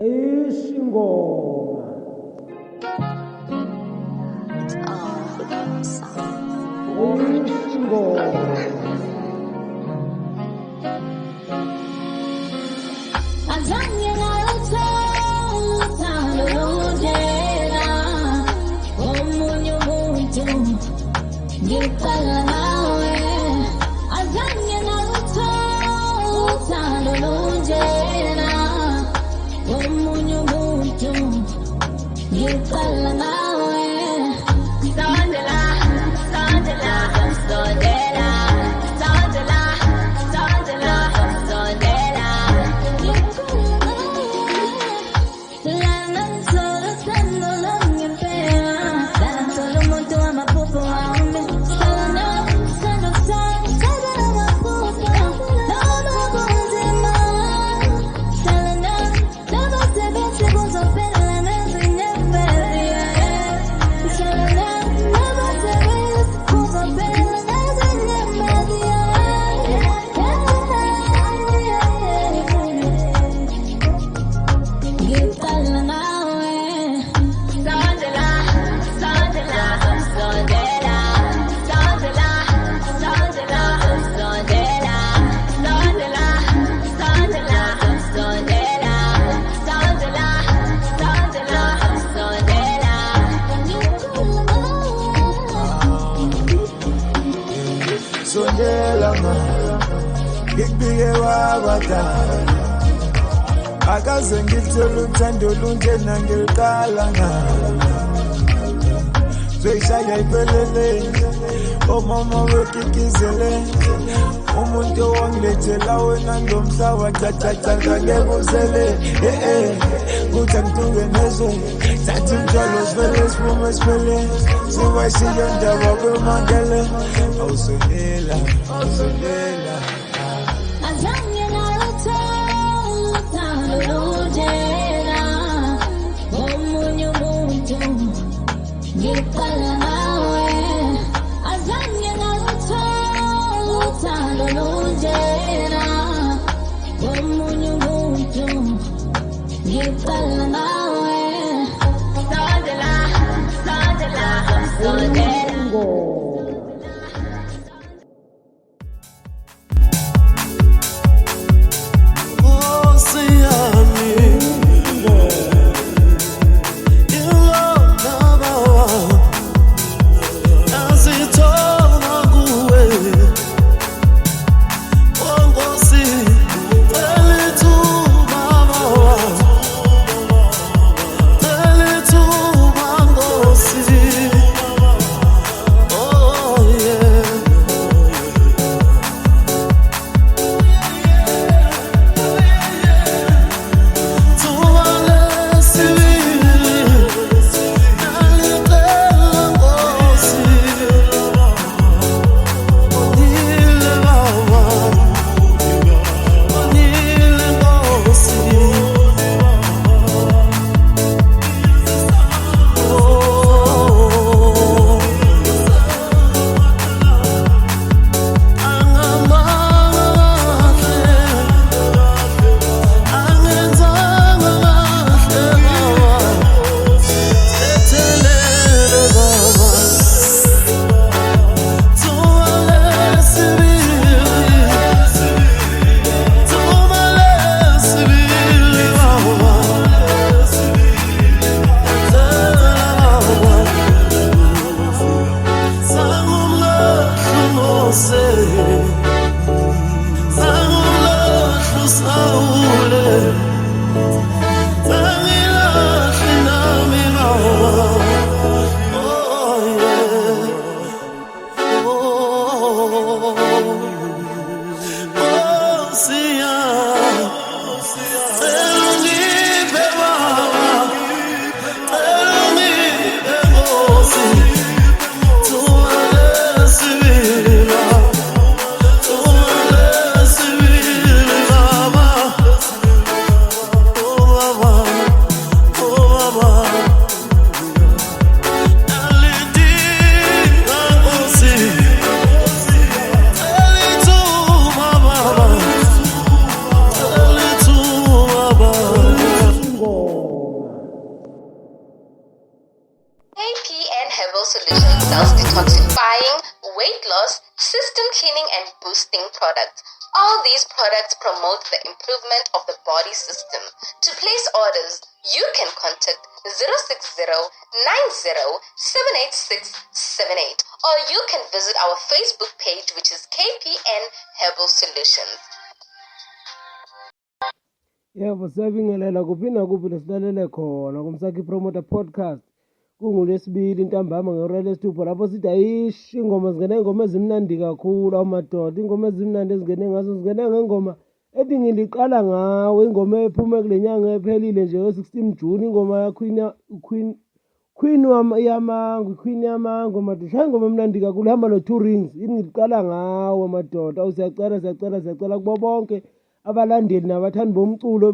Isingoma. Akaze ngithela uthando lunje nangiliqalanga Zoyishaya iphelele omama wekikizele umuntu owangilethela wena ngomhlaba chachacha ngekuzele kuthi ngituke nezwe sathi njalo sivele siphume siphele siwashiya ndaba kwemangele awusolela weight loss, system cleaning and boosting products. All these products promote the improvement of the body system. To place orders, you can contact 060-90-78678 or you can visit our Facebook page, which is KPN Herbal Solutions. Yebo, siyabingelela kuphi nakuphi lesilalele khona kumsakhi promoter podcast. KunguLwesibili ntambama ngehora lesithupha lapho sithi ayishi ingoma ingoma ezimnandi kakhulu amadoda, ingoma ezimnandi ezingene ngazo zingene ngengoma ethi ngiliqala ngawe, ingoma ephume kule nyanga ephelile nje ngo-16 June, ingoma ya Queen yamangu madoda, ingoma emnandi kakhulu hamba no2 rings, ithi ngiliqala ngawe madoda. Siyacela kubo bonke abalandeli nabathandi bomculo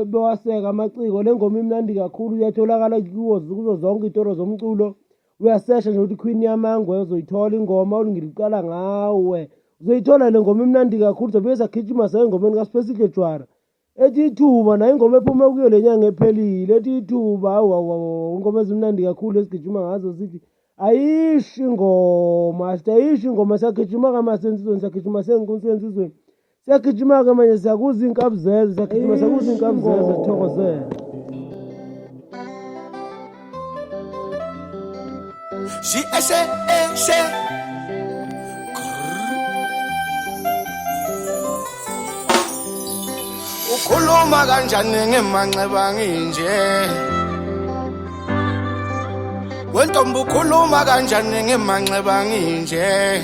bewaseka amaciko. Le ngoma imnandi kakhulu, iyatholakala kuzo zonke itoro zomculo. Uyasesha nje ukuthi Queen yamangu uzoyithola ingoma ngiliqala ngawe, uzoyithola le ngoma imnandi kakhulu. Sobe sakhijima engomeni kaSipesihle Jwara ethi ithuba, nayo ingoma ephume kuyo le nyanga ephelile ethi ithuba. Ingoma ezimnandi kakhulu esigijima ngazo, sithi ayishi ingoma, siyagijima kamasensizweni, siyagijima sensizweni, siyagijima-ke manje siyakuza iy'nkabi zezwe, sithokozele. Ukhuluma kanjani ngemanxeba nginje? Wentombi ukhuluma kanjani ngemanxeba nginje?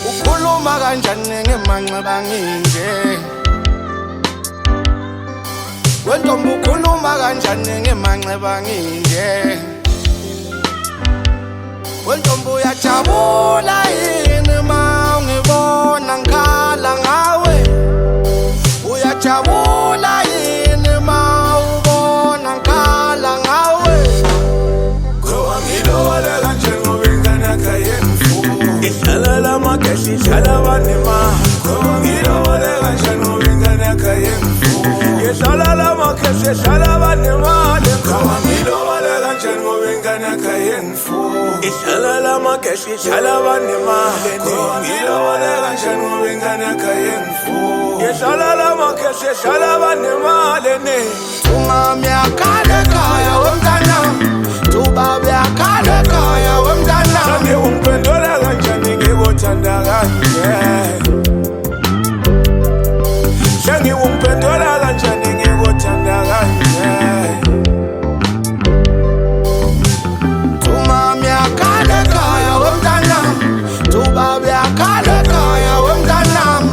Ukhuluma kanjani ngemanxeba nginje? Wentombi ukhuluma kanjani ngemanxeba nginje? Wentombi uyajabula yini ma ungibona ngikhala ngawe? Uyajabula yini ma ubona ngikhala ngawe? Ngoba ngilole kanje ngoba ingane yakho yemfuyo ihlala lamageshi ihlala banema. Ngoba ngilole kanje ngoba ingane yakho yemfuyo ihlala lamageshi ihlala banema. Ngoba ngilole kanje ngoba ingane yakho yemfuyo ihlala lamageshi ihlala banema. Ngoba ngilole kanje ngoba ingane yakho yemfuyo ihlala lamageshi ihlala banema. Ungami yakale ekhaya womntanami, tubabe yakale ekhaya womntanami. Shange ungiphendula kanjani ngikuthanda kanje? Shange ungiphendula kanjani ngikuthanda kanje? Ungami yakale ekhaya womntanami, tubabe yakale ekhaya womntanami.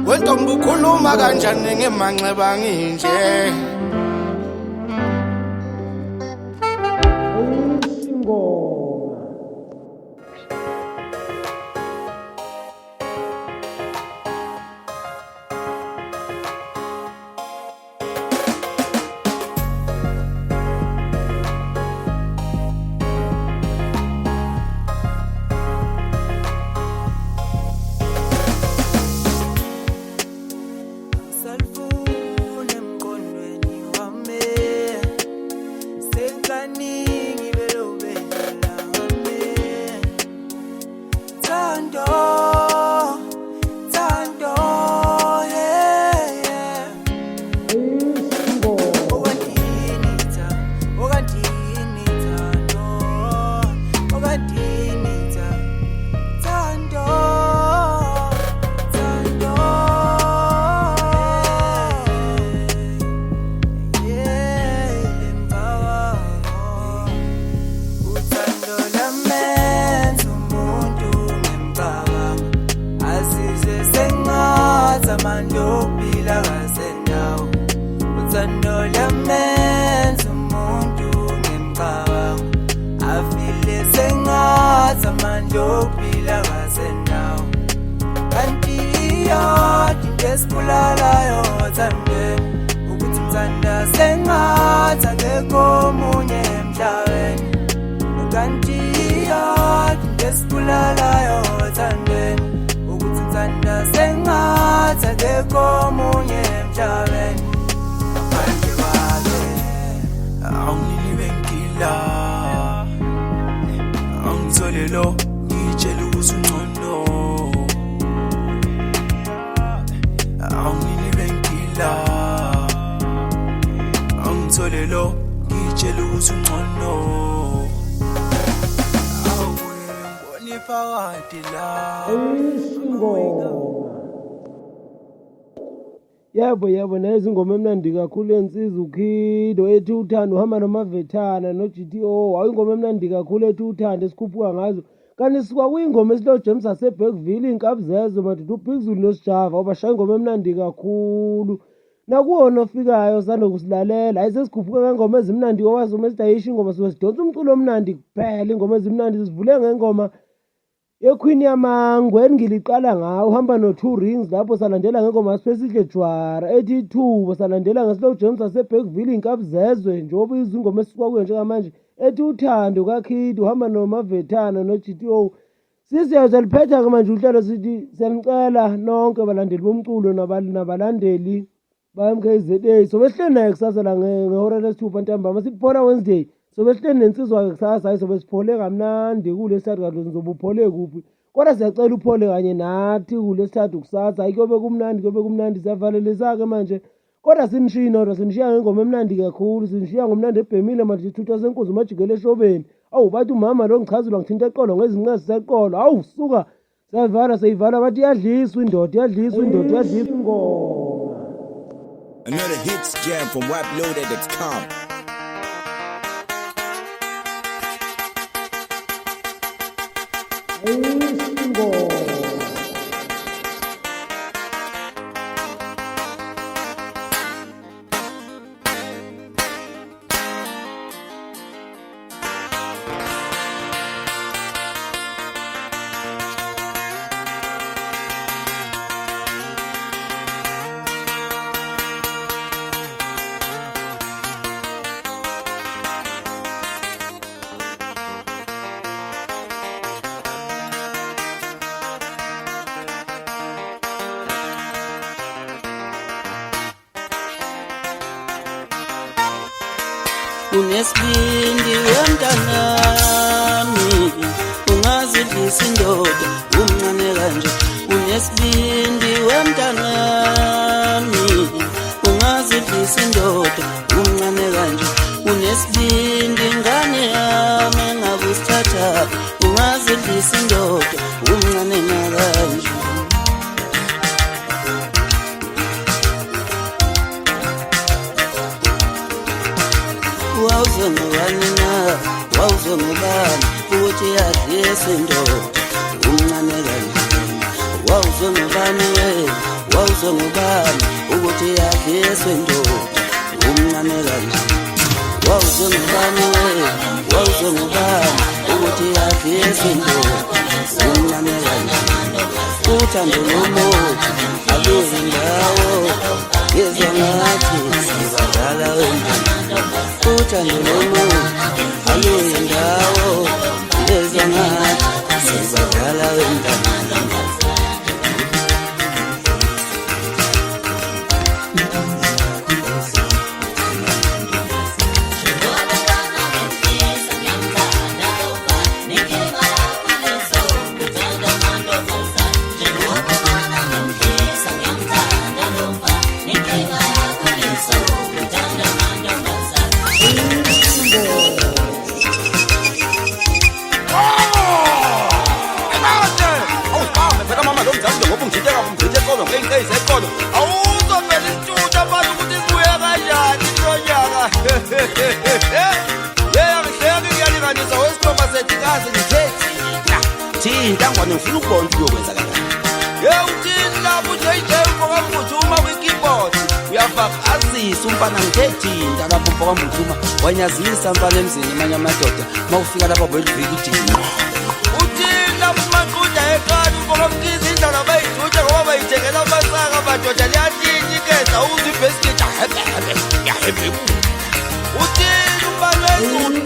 Wentombi ukhuluma kanjani ngemanxeba nginje? Esibulalayo thandeni ukuthi mthanda sengathi akekho omunye emhlabeni. Kanti yathi esibulalayo thandeni ukuthi mthanda sengathi akekho omunye emhlabeni. Ngaphandle kwakho awungini benkila angithole lo ngitshela ukuthi ungcono awungini benkila angithole lo ngitshela ukuthi ungcono awungiboni phakathi la yebo nezingoma emnandi kakhulu yensiza ukhido ethi uthando uhamba nomavethana no-GTO awuyingoma emnandi kakhulu ethi uthando esikhuphuka ngazo kanti sikwa kuyingoma esilo James aseBackville iy'nkabi zezo madoda uBigzulu noSijava ubashaya ingoma emnandi kakhulu nakuwona ofikayo sanda kusilalela hayi sesikhuphuka ngengoma ezimnandi owazi uma sidayisha ingoma sibe sidonsa umculo omnandi kuphela ingoma ezimnandi sivule ngengoma yeQueen yaMangwe engiliqala ngawo uhamba no2 rings lapho salandela ngengoma yaSipesihle Jwara ethi ithuba salandela ngesilo James aseBackville iy'nkabi zezwe njengoba izingoma esikuwa kuyo njengamanje ethi uthando kaKhidi uhamba nomavethana no-GTO sisiyezwa liphetha-ke manje uhlelo sithi siyanicela nonke balandeli bomculo nabalandeli ba-MKZA sobe sihleli naye kusasa la ngehora lesithupha ntambama siphona Wednesday sobe sihleli nensizwa-ke kusasa hayi sobe siphole kamnandi kule sithathu kanti nizobe uphole kuphi kodwa siyacela uphole kanye nathi kule sithathu kusasa hayi kuyobe kumnandi siyavalelisa-ke manje kodwa sinishiya inodwa sinishiya ngengoma emnandi kakhulu sinishiya ngomnandi ebhemile manje isithutha senkunzi umajikela eshobeni awu bathi umama lo ngichazulwa ngithinta eqolo ngezinqesi seqolo awu suka seyivala bathi iyadliswa indoda ingoma. Another hits jam from WAPloaded.com. Unesibindi wemntanami ungazidlisa indoda umncane kanje unesibindi wemntanami ungazidlisa indoda umncane kanje unesibindi ngane yami engabusithatha ungazidlisa indoda umncane nakanje wawuzongubani na wawuzongubani ukuthi yadlisa indoda umncane kanje wawuzongubani we wawuzongubani ukuthi yadlisa indoda umncane kanje wawuzongubani we wawuzongubani ukuthi yadlisa indoda umncane kanje uthando lomuthi aluyindawo yezwa ngathi sibadala wendana uthando lomuthi aluyindawo yezwa ngathi sibadala wendana Ntangwane ngifuna ukubona ukuthi uyokwenza kanjani. uthini lapho JJ uMfokamvuthuma kwi-keyboard uyafaka azise umfana ngithethinta lapho Mfokamvuthuma wanyazisa mfana emzini amanye amadoda mawufika lapha belivika ijini uthini lapho uMaqunda ekhaya uMfokamkhize indlela bayidutha ngoba bayithengela amasaka madoda liyatinyikezela uze ibhesiketi ahebhebe yahebhe uthini umbalo wezulu